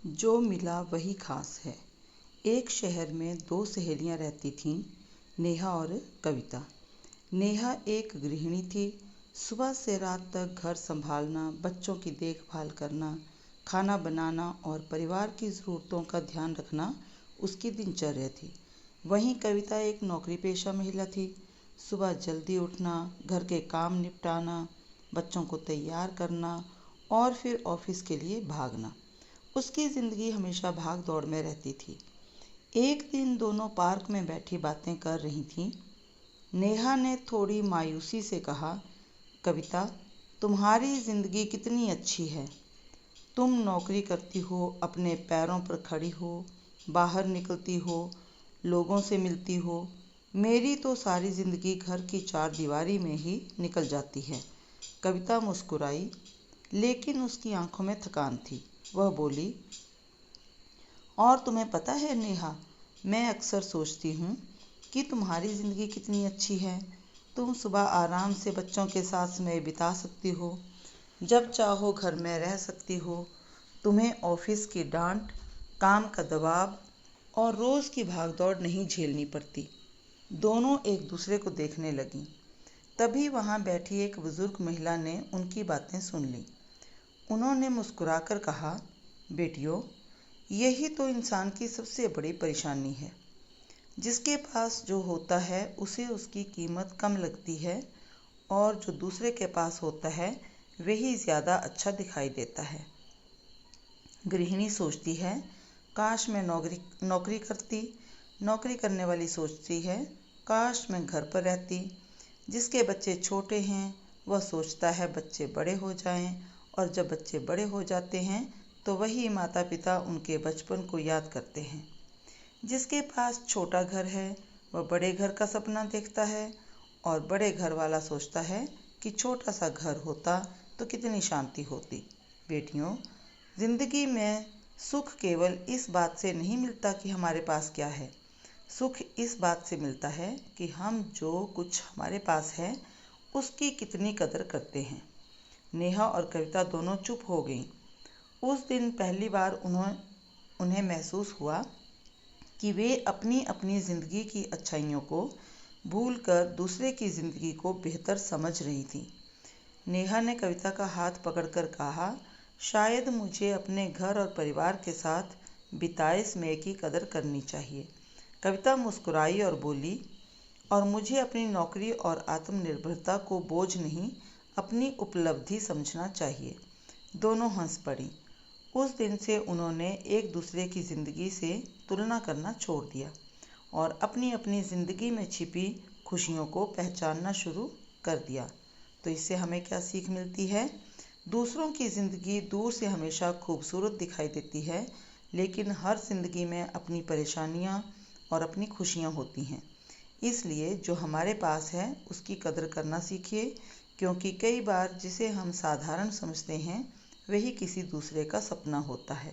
जो मिला वही खास है। एक शहर में दो सहेलियां रहती थीं, नेहा और कविता। नेहा एक गृहिणी थी। सुबह से रात तक घर संभालना, बच्चों की देखभाल करना, खाना बनाना और परिवार की ज़रूरतों का ध्यान रखना उसकी दिनचर्या थी। वहीं कविता एक नौकरी पेशा महिला थी। सुबह जल्दी उठना, घर के काम निपटाना, बच्चों को तैयार करना और फिर ऑफिस के लिए भागना। उसकी ज़िंदगी हमेशा भाग दौड़ में रहती थी। एक दिन दोनों पार्क में बैठी बातें कर रही थीं। नेहा ने थोड़ी मायूसी से कहा, कविता, तुम्हारी ज़िंदगी कितनी अच्छी है। तुम नौकरी करती हो, अपने पैरों पर खड़ी हो, बाहर निकलती हो, लोगों से मिलती हो। मेरी तो सारी ज़िंदगी घर की चार दीवारी में ही निकल जाती है। कविता मुस्कुराई, लेकिन उसकी आंखों में थकान थी। वह बोली, और तुम्हें पता है नेहा, मैं अक्सर सोचती हूँ कि तुम्हारी ज़िंदगी कितनी अच्छी है। तुम सुबह आराम से बच्चों के साथ समय बिता सकती हो, जब चाहो घर में रह सकती हो। तुम्हें ऑफिस की डांट, काम का दबाव और रोज़ की भागदौड़ नहीं झेलनी पड़ती। दोनों एक दूसरे को देखने लगीं। तभी वहाँ बैठी एक बुजुर्ग महिला ने उनकी बातें सुन लीं। उन्होंने मुस्कुराकर कहा, बेटियों, यही तो इंसान की सबसे बड़ी परेशानी है। जिसके पास जो होता है उसे उसकी कीमत कम लगती है और जो दूसरे के पास होता है वही ज़्यादा अच्छा दिखाई देता है। गृहिणी सोचती है, काश मैं नौकरी करती। नौकरी करने वाली सोचती है, काश मैं घर पर रहती। जिसके बच्चे छोटे हैं वह सोचता है बच्चे बड़े हो जाएं, और जब बच्चे बड़े हो जाते हैं तो वही माता पिता उनके बचपन को याद करते हैं। जिसके पास छोटा घर है वह बड़े घर का सपना देखता है, और बड़े घर वाला सोचता है कि छोटा सा घर होता तो कितनी शांति होती। बेटियों, जिंदगी में सुख केवल इस बात से नहीं मिलता कि हमारे पास क्या है। सुख इस बात से मिलता है कि हम जो कुछ हमारे पास है उसकी कितनी कदर करते हैं। नेहा और कविता दोनों चुप हो गईं। उस दिन पहली बार उन्हें महसूस हुआ कि वे अपनी अपनी ज़िंदगी की अच्छाइयों को भूलकर दूसरे की ज़िंदगी को बेहतर समझ रही थी। नेहा ने कविता का हाथ पकड़कर कहा, शायद मुझे अपने घर और परिवार के साथ बिताए समय की कदर करनी चाहिए। कविता मुस्कुराई और बोली, और मुझे अपनी नौकरी और आत्मनिर्भरता को बोझ नहीं, अपनी उपलब्धि समझना चाहिए। दोनों हंस पड़ीं। उस दिन से उन्होंने एक दूसरे की ज़िंदगी से तुलना करना छोड़ दिया और अपनी अपनी ज़िंदगी में छिपी खुशियों को पहचानना शुरू कर दिया। तो इससे हमें क्या सीख मिलती है? दूसरों की ज़िंदगी दूर से हमेशा खूबसूरत दिखाई देती है, लेकिन हर ज़िंदगी में अपनी परेशानियां और अपनी खुशियां होती हैं। इसलिए जो हमारे पास है उसकी कदर करना सीखिए, क्योंकि कई बार जिसे हम साधारण समझते हैं वही किसी दूसरे का सपना होता है।